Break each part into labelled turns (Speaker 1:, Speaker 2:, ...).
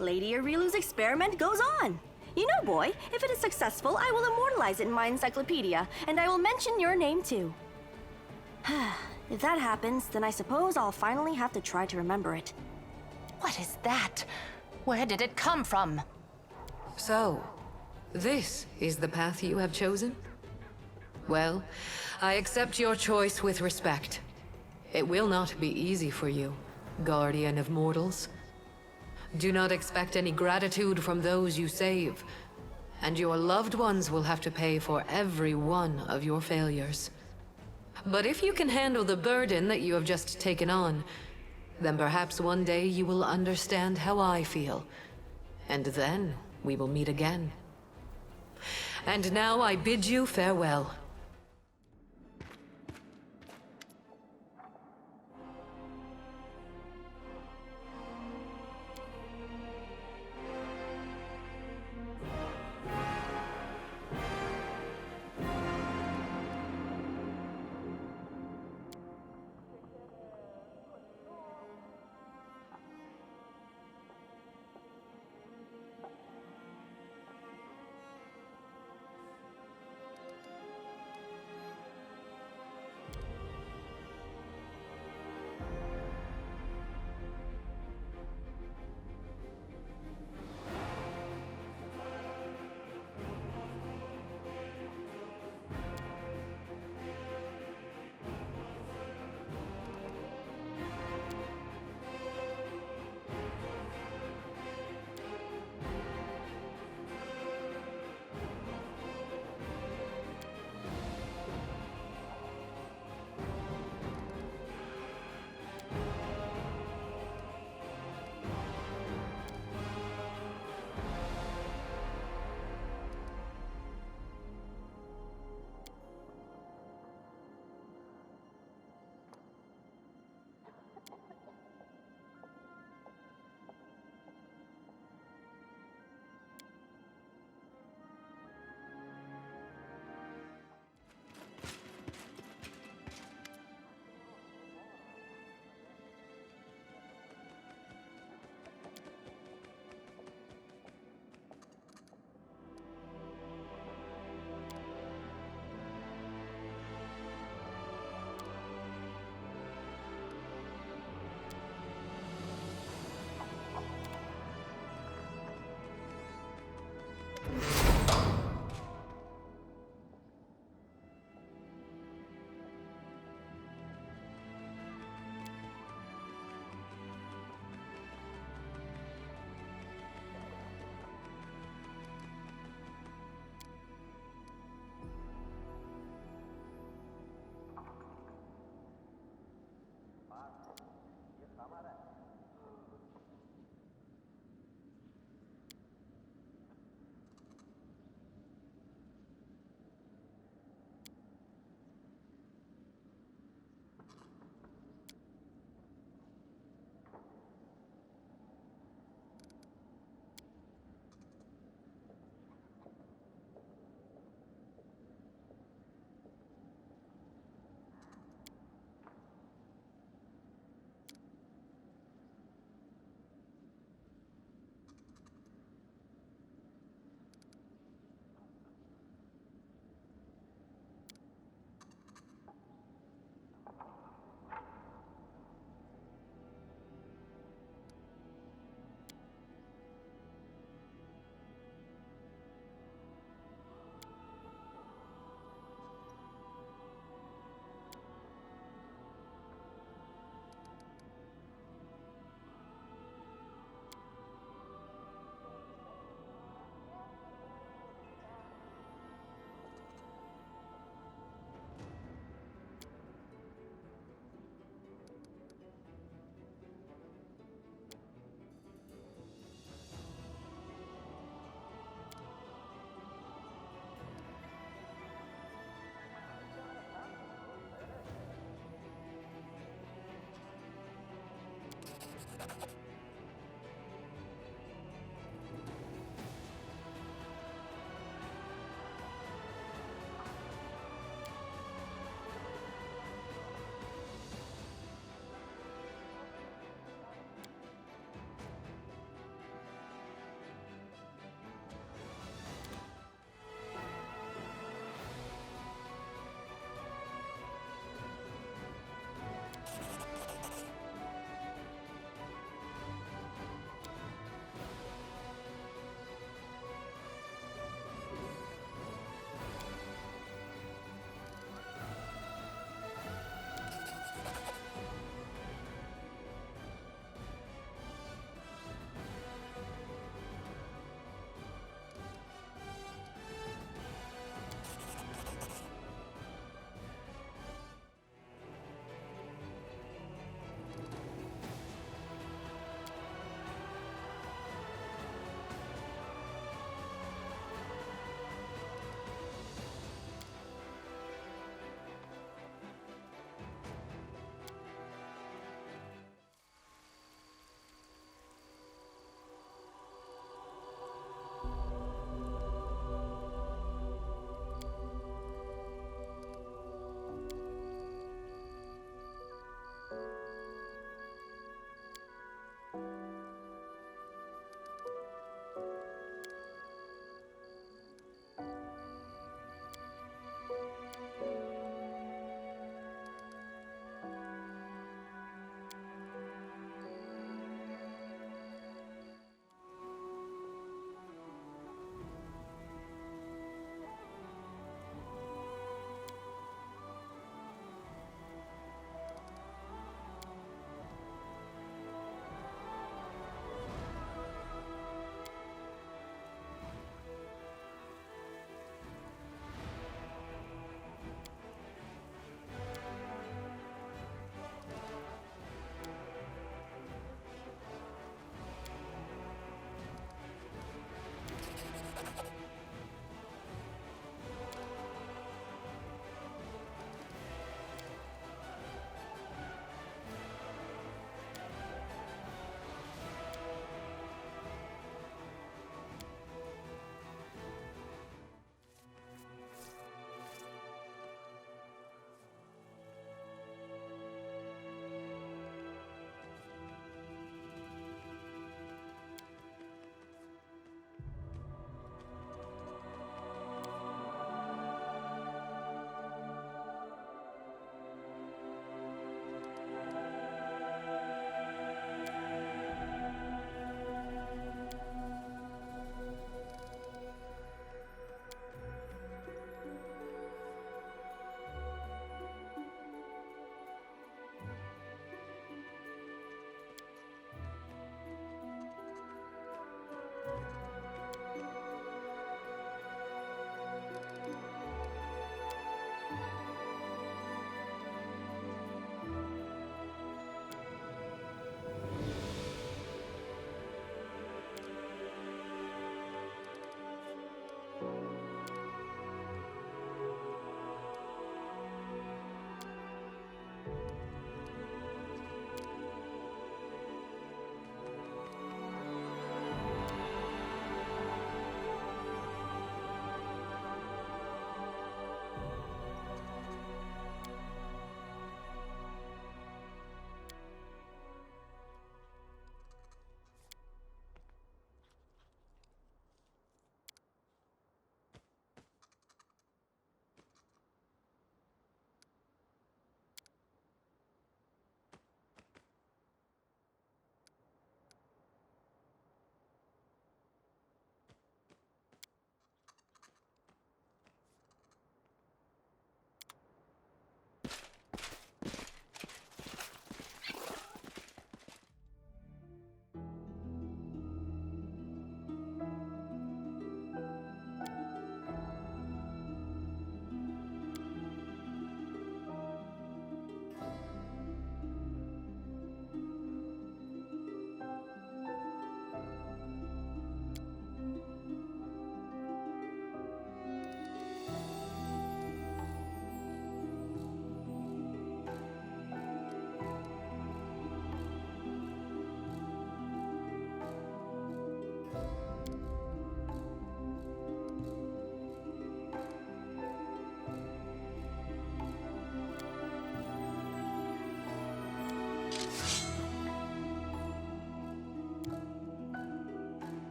Speaker 1: Lady Arilu's experiment goes on. You know, boy, if it is successful, I will immortalize it in my encyclopedia, and I will mention your name too. If that happens, then I suppose I'll finally have to try to remember it.
Speaker 2: What is that? Where did it come from?
Speaker 3: So, this is the path you have chosen? Well, I accept your choice with respect. It will not be easy for you, Guardian of Mortals. Do not expect any gratitude from those you save, and your loved ones will have to pay for every one of your failures. But if you can handle the burden that you have just taken on, then perhaps one day you will understand how I feel, and then we will meet again. And now I bid you farewell.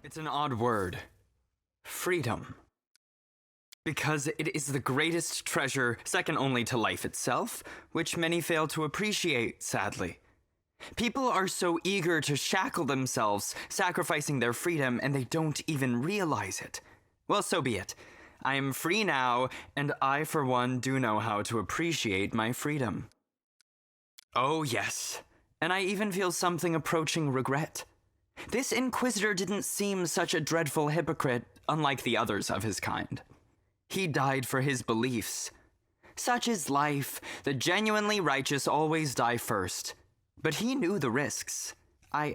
Speaker 4: It's an odd word. Freedom. Because it is the greatest treasure, second only to life itself, which many fail to appreciate, sadly. People are so eager to shackle themselves, sacrificing their freedom, and they don't even realize it. Well, so be it. I am free now, and I, for one, do know how to appreciate my freedom. Oh, yes. And I even feel something approaching regret. This Inquisitor didn't seem such a dreadful hypocrite, unlike the others of his kind. He died for his beliefs. Such is life. The genuinely righteous always die first. But he knew the risks. I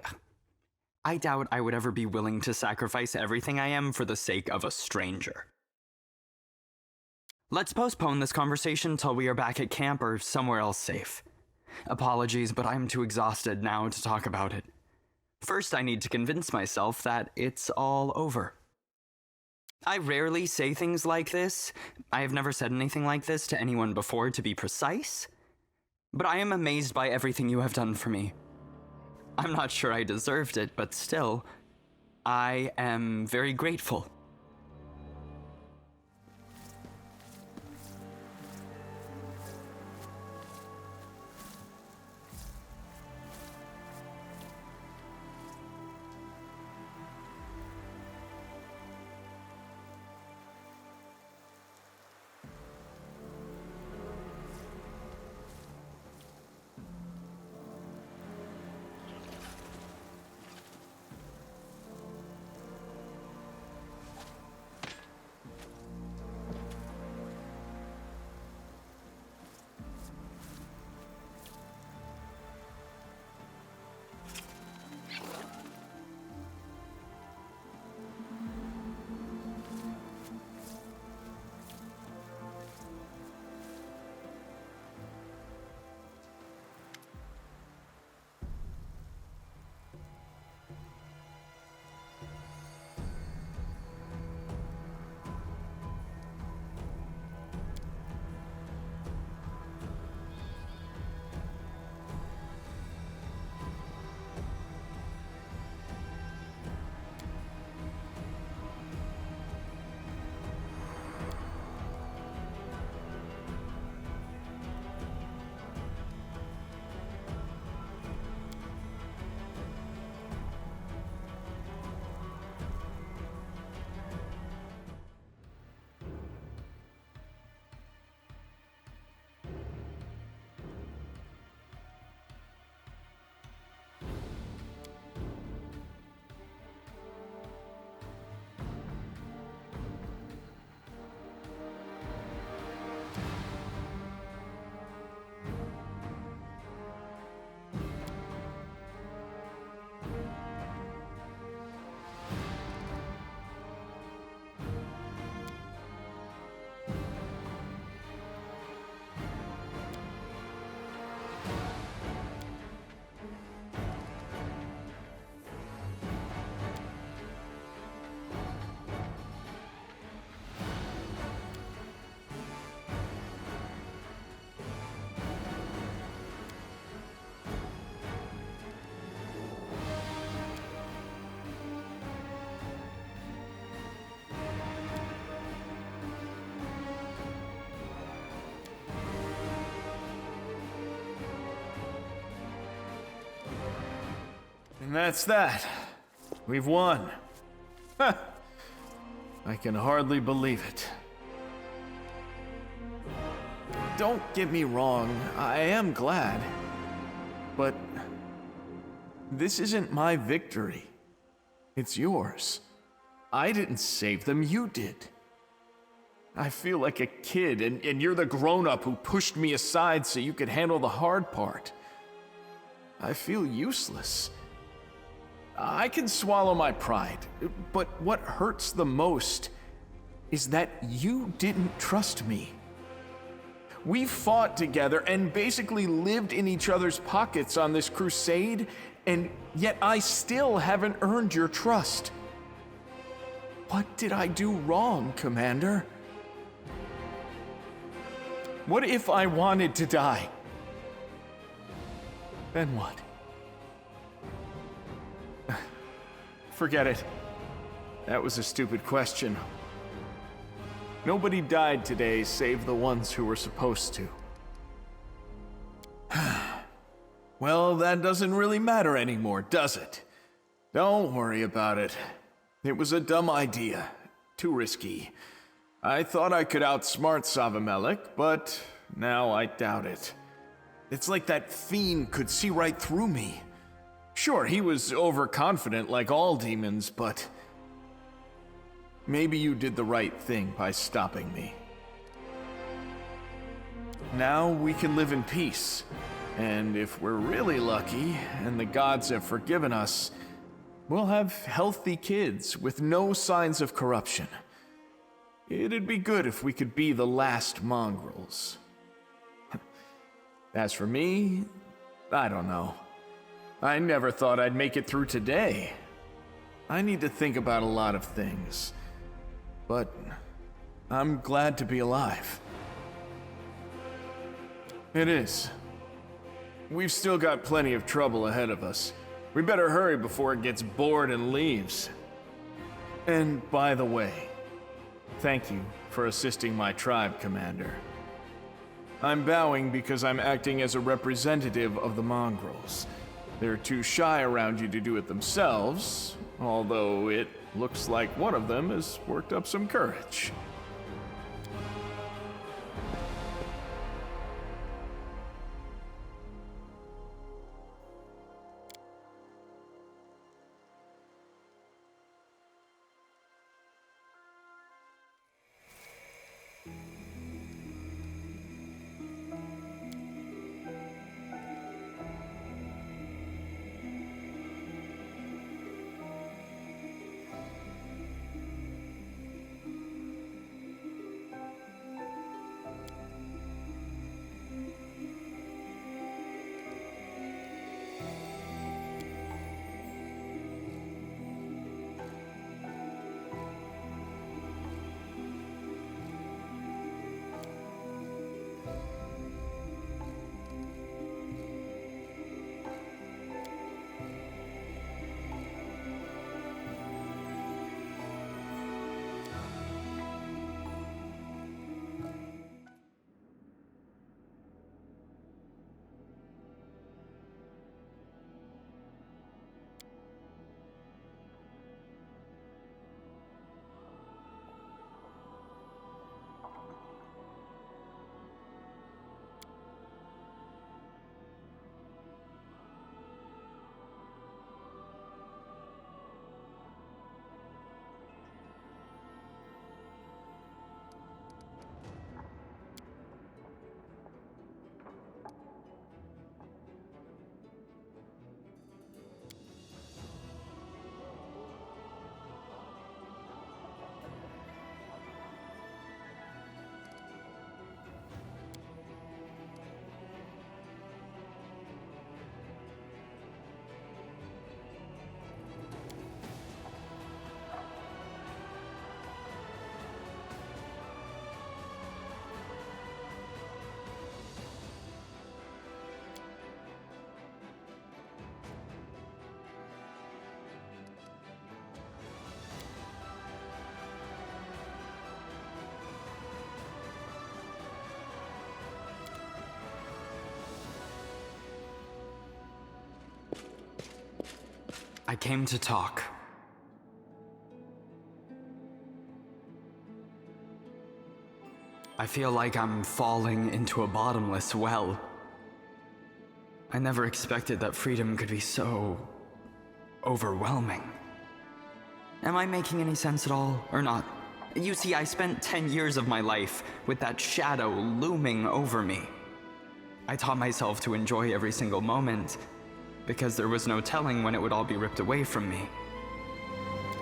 Speaker 4: doubt I would ever be willing to sacrifice everything I am for the sake of a stranger. Let's postpone this conversation till we are back at camp or somewhere else safe. Apologies, but I'm too exhausted now to talk about it. First, I need to convince myself that it's all over. I rarely say things like this. I have never said anything like this to anyone before, to be precise. But I am amazed by everything you have done for me. I'm not sure I deserved it, but still, I am very grateful.
Speaker 5: And that's that. We've won. Ha! I can hardly believe it. Don't get me wrong, I am glad. But this isn't my victory. It's yours. I didn't save them, you did. I feel like a kid, and you're the grown-up who pushed me aside so you could handle the hard part. I feel useless. I can swallow my pride, but what hurts the most is that you didn't trust me. We fought together and basically lived in each other's pockets on this crusade, and yet I still haven't earned your trust. What did I do wrong, Commander? What if I wanted to die? Then what? Forget it. That was a stupid question. Nobody died today save the ones who were supposed to. Well, that doesn't really matter anymore, does it? Don't worry about it. It was a dumb idea. Too risky. I thought I could outsmart Savimelik, but now I doubt it. It's like that fiend could see right through me. Sure, he was overconfident like all demons, but maybe you did the right thing by stopping me. Now we can live in peace. And if we're really lucky, and the gods have forgiven us, we'll have healthy kids with no signs of corruption. It'd be good if we could be the last mongrels. As for me, I don't know. I never thought I'd make it through today. I need to think about a lot of things. But I'm glad to be alive. It is. We've still got plenty of trouble ahead of us. We better hurry before it gets bored and leaves. And by the way, thank you for assisting my tribe, Commander. I'm bowing because I'm acting as a representative of the mongrels. They're too shy around you to do it themselves, although it looks like one of them has worked up some courage.
Speaker 4: I came to talk. I feel like I'm falling into a bottomless well. I never expected that freedom could be so overwhelming. Am I making any sense at all, or not? You see, I spent 10 years of my life with that shadow looming over me. I taught myself to enjoy every single moment, because there was no telling when it would all be ripped away from me.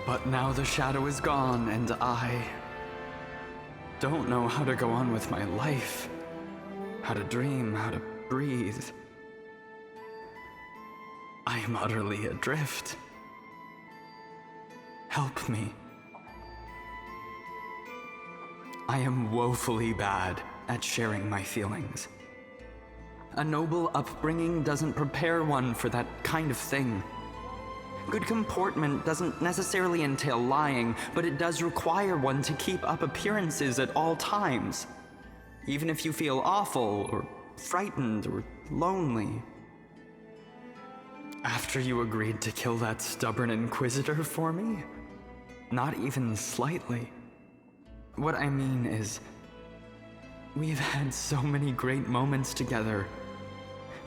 Speaker 4: But now the shadow is gone, and I don't know how to go on with my life, how to dream, how to breathe. I am utterly adrift. Help me. I am woefully bad at sharing my feelings. A noble upbringing doesn't prepare one for that kind of thing. Good comportment doesn't necessarily entail lying, but it does require one to keep up appearances at all times. Even if you feel awful, or frightened, or lonely. After you agreed to kill that stubborn Inquisitor for me? Not even slightly. What I mean is, we've had so many great moments together,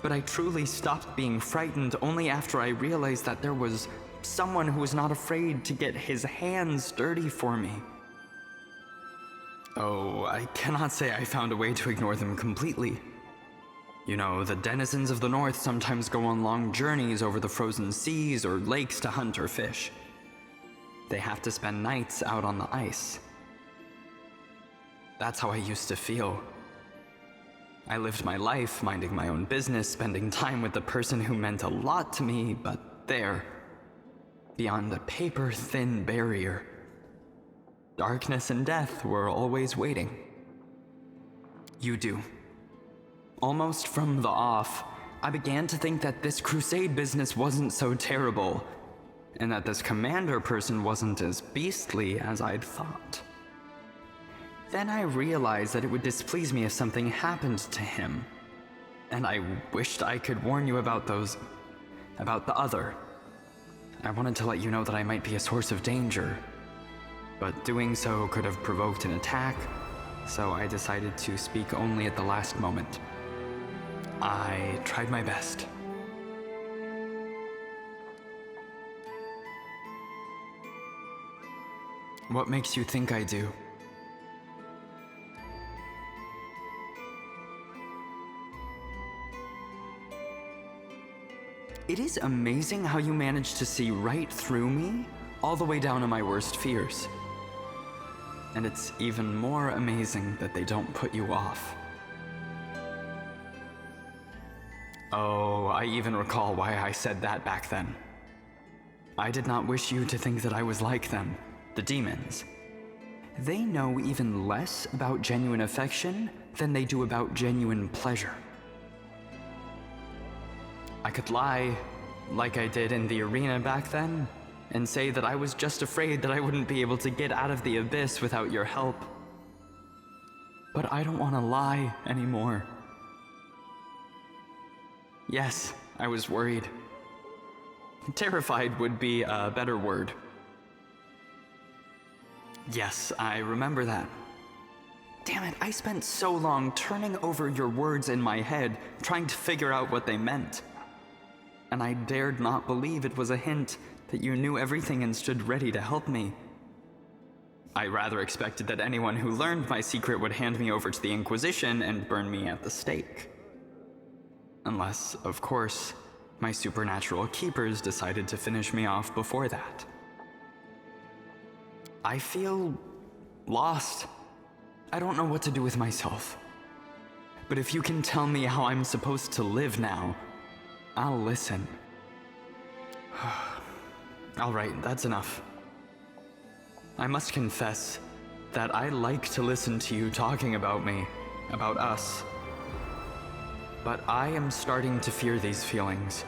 Speaker 4: but I truly stopped being frightened only after I realized that there was someone who was not afraid to get his hands dirty for me. Oh, I cannot say I found a way to ignore them completely. You know, the denizens of the North sometimes go on long journeys over the frozen seas or lakes to hunt or fish. They have to spend nights out on the ice. That's how I used to feel. I lived my life minding my own business, spending time with the person who meant a lot to me, but there, beyond a paper-thin barrier, darkness and death were always waiting. You do. Almost from the off, I began to think that this crusade business wasn't so terrible, and that this commander person wasn't as beastly as I'd thought. Then I realized that it would displease me if something happened to him, and I wished I could warn you about the other. I wanted to let you know that I might be a source of danger, but doing so could have provoked an attack, so I decided to speak only at the last moment. I tried my best. What makes you think I do? It is amazing how you manage to see right through me, all the way down to my worst fears. And it's even more amazing that they don't put you off. Oh, I even recall why I said that back then. I did not wish you to think that I was like them, the demons. They know even less about genuine affection than they do about genuine pleasure. I could lie, like I did in the arena back then, and say that I was just afraid that I wouldn't be able to get out of the abyss without your help. But I don't want to lie anymore. Yes, I was worried. Terrified would be a better word. Yes, I remember that. Damn it, I spent so long turning over your words in my head, trying to figure out what they meant. And I dared not believe it was a hint that you knew everything and stood ready to help me. I rather expected that anyone who learned my secret would hand me over to the Inquisition and burn me at the stake. Unless, of course, my supernatural keepers decided to finish me off before that. I feel lost. I don't know what to do with myself. But if you can tell me how I'm supposed to live now, I'll listen. All right, that's enough. I must confess that I like to listen to you talking about me, about us. But I am starting to fear these feelings.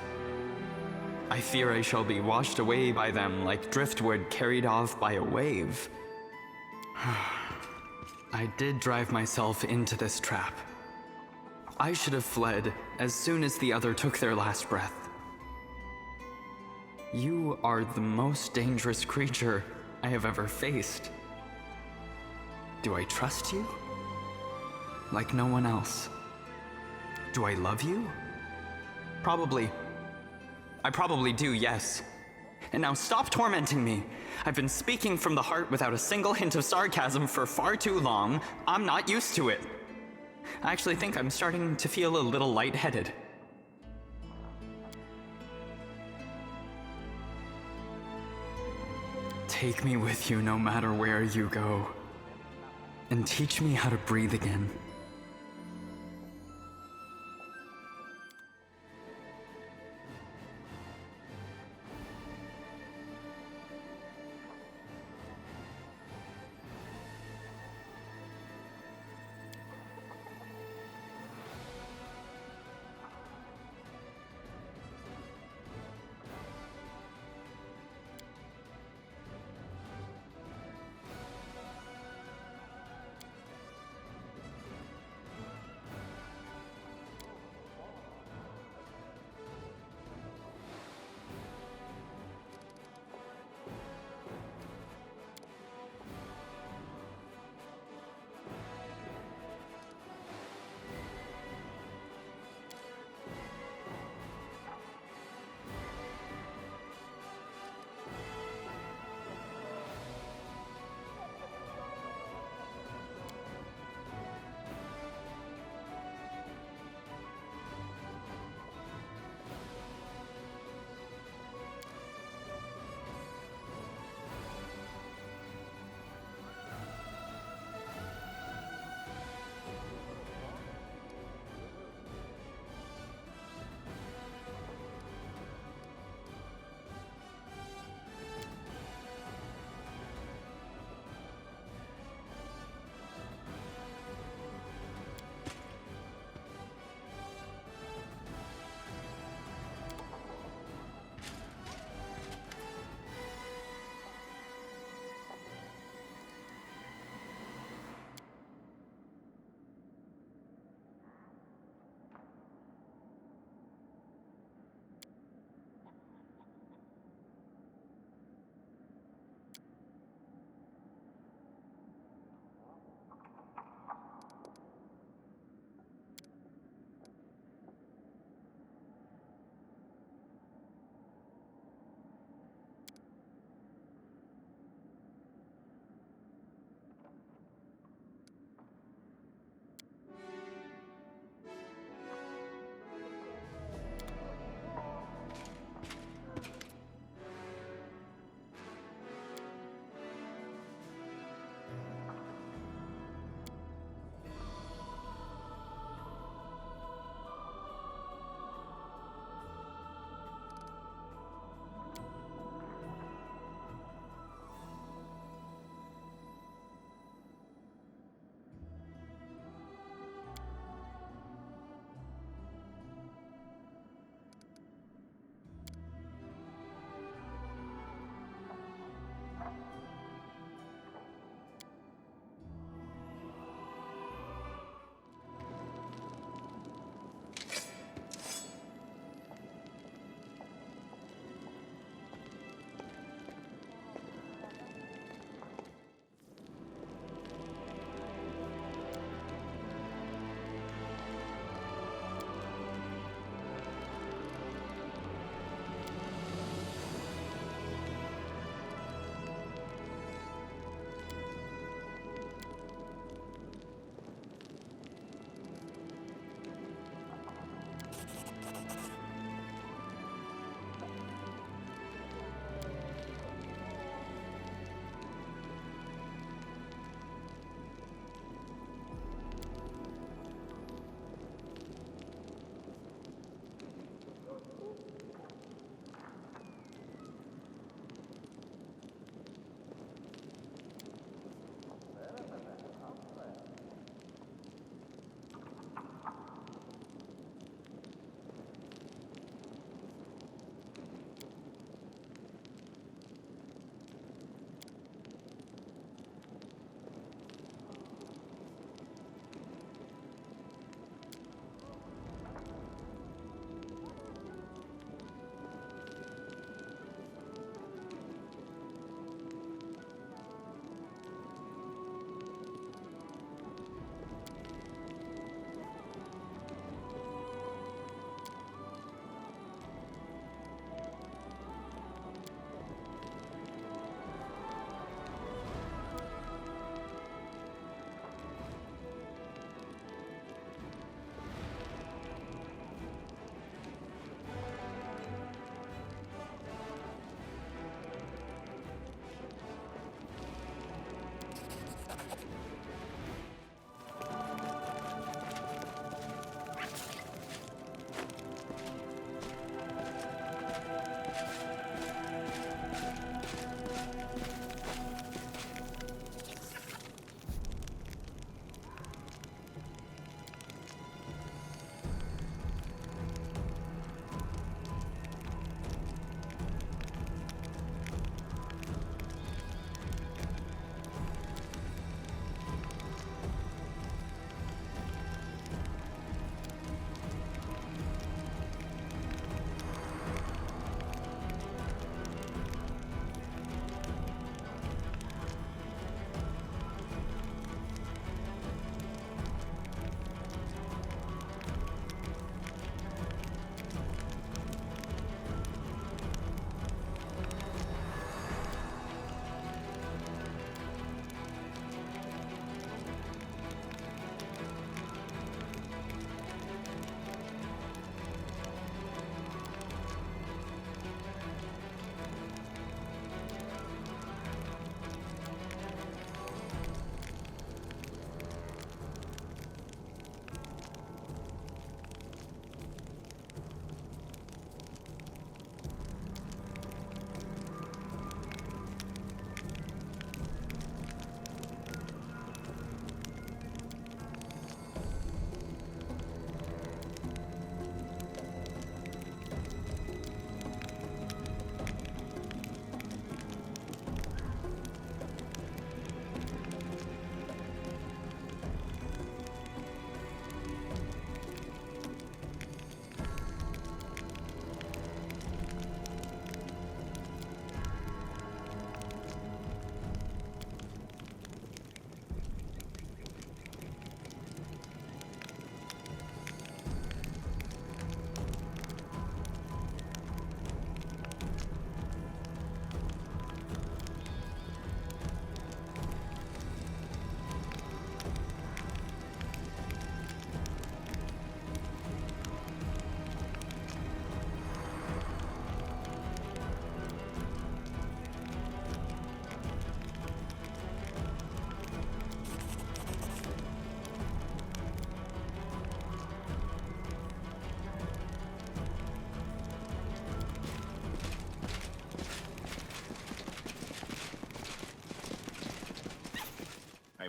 Speaker 4: I fear I shall be washed away by them like driftwood carried off by a wave. I did drive myself into this trap. I should have fled as soon as the other took their last breath. You are the most dangerous creature I have ever faced. Do I trust you? Like no one else. Do I love you? Probably. I probably do, yes. And now stop tormenting me. I've been speaking from the heart without a single hint of sarcasm for far too long. I'm not used to it. I actually think I'm starting to feel a little lightheaded. Take me with you no matter where you go. And teach me how to breathe again.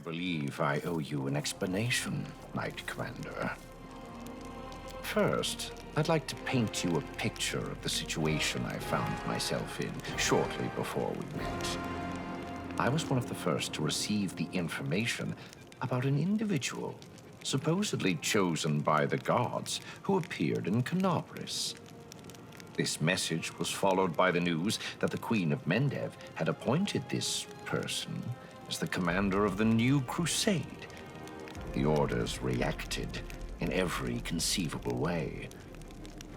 Speaker 6: believe I owe you an explanation, Knight Commander. First, I'd like to paint you a picture of the situation I found myself in shortly before we met. I was one of the first to receive the information about an individual supposedly chosen by the gods who appeared in Canobris. This message was followed by the news that the Queen of Mendev had appointed this person as the commander of the new crusade. The orders reacted in every conceivable way.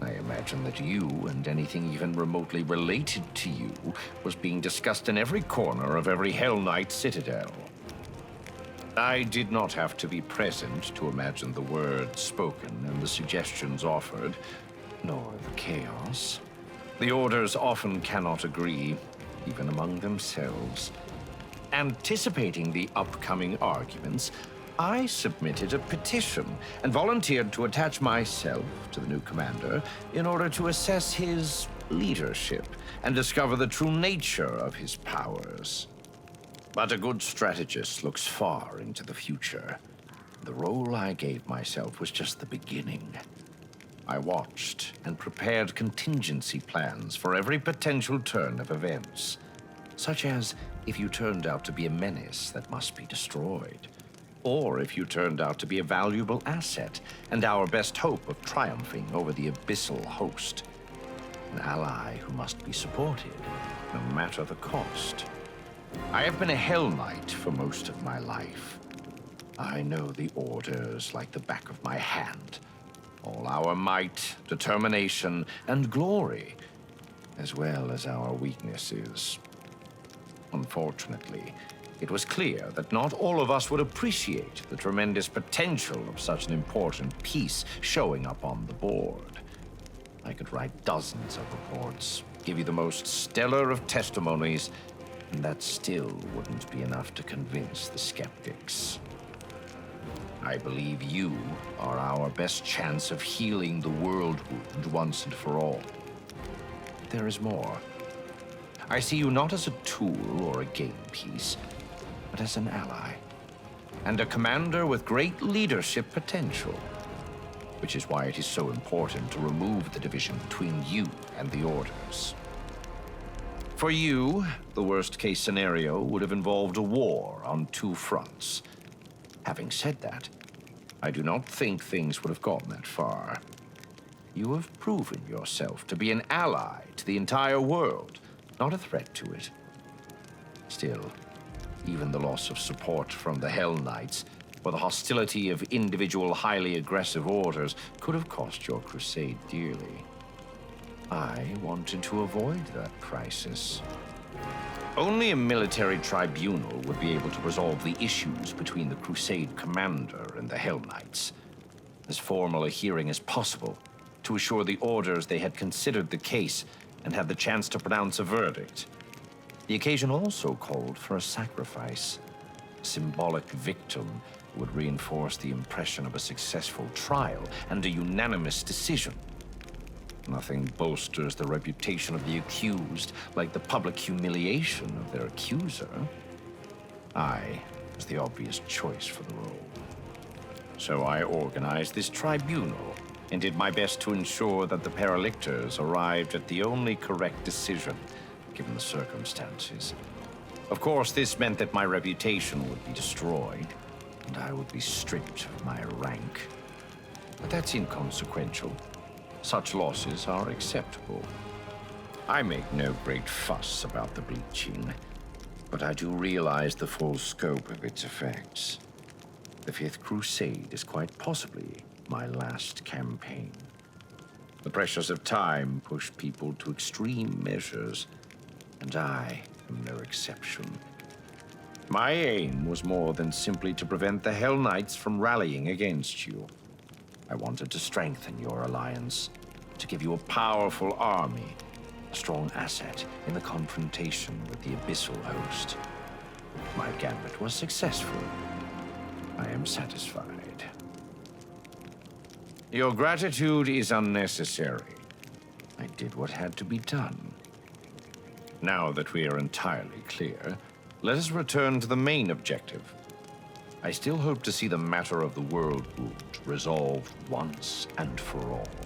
Speaker 6: I imagine that you and anything even remotely related to you was being discussed in every corner of every Hell Knight citadel. I did not have to be present to imagine the words spoken and the suggestions offered, nor the chaos. The orders often cannot agree, even among themselves. Anticipating the upcoming arguments, I submitted a petition and volunteered to attach myself to the new commander in order to assess his leadership and discover the true nature of his powers. But a good strategist looks far into the future. The role I gave myself was just the beginning. I watched and prepared contingency plans for every potential turn of events, such as if you turned out to be a menace that must be destroyed, or if you turned out to be a valuable asset and our best hope of triumphing over the abyssal host, an ally who must be supported, no matter the cost. I have been a Hell Knight for most of my life. I know the orders like the back of my hand. All our might, determination, and glory, as well as our weaknesses. Unfortunately, it was clear that not all of us would appreciate the tremendous potential of such an important piece showing up on the board. I could write dozens of reports, give you the most stellar of testimonies, and that still wouldn't be enough to convince the skeptics. I believe you are our best chance of healing the world wound once and for all. But there is more. I see you not as a tool or a game piece, but as an ally, and a commander with great leadership potential, which is why it is so important to remove the division between you and the orders. For you, the worst-case scenario would have involved a war on two fronts. Having said that, I do not think things would have gone that far. You have proven yourself to be an ally to the entire world, not a threat to it. Still, even the loss of support from the Hell Knights or the hostility of individual highly aggressive orders could have cost your crusade dearly. I wanted to avoid that crisis. Only a military tribunal would be able to resolve the issues between the Crusade commander and the Hell Knights. As formal a hearing as possible, to assure the orders they had considered the case and had the chance to pronounce a verdict. The occasion also called for a sacrifice. A symbolic victim would reinforce the impression of a successful trial and a unanimous decision. Nothing bolsters the reputation of the accused like the public humiliation of their accuser. I was the obvious choice for the role. So I organized this tribunal and did my best to ensure that the Paralictors arrived at the only correct decision, given the circumstances. Of course, this meant that my reputation would be destroyed, and I would be stripped of my rank. But that's inconsequential. Such losses are acceptable. I make no great fuss about the bleaching, but I do realize the full scope of its effects. The Fifth Crusade is quite possibly my last campaign. The pressures of time push people to extreme measures, and I am no exception. My aim was more than simply to prevent the Hell Knights from rallying against you. I wanted to strengthen your alliance, to give you a powerful army, a strong asset in the confrontation with the abyssal host. My gambit was successful. I am satisfied. Your gratitude is unnecessary. I did what had to be done. Now that we are entirely clear, let us return to the main objective. I still hope to see the matter of the world wound resolved once and for all.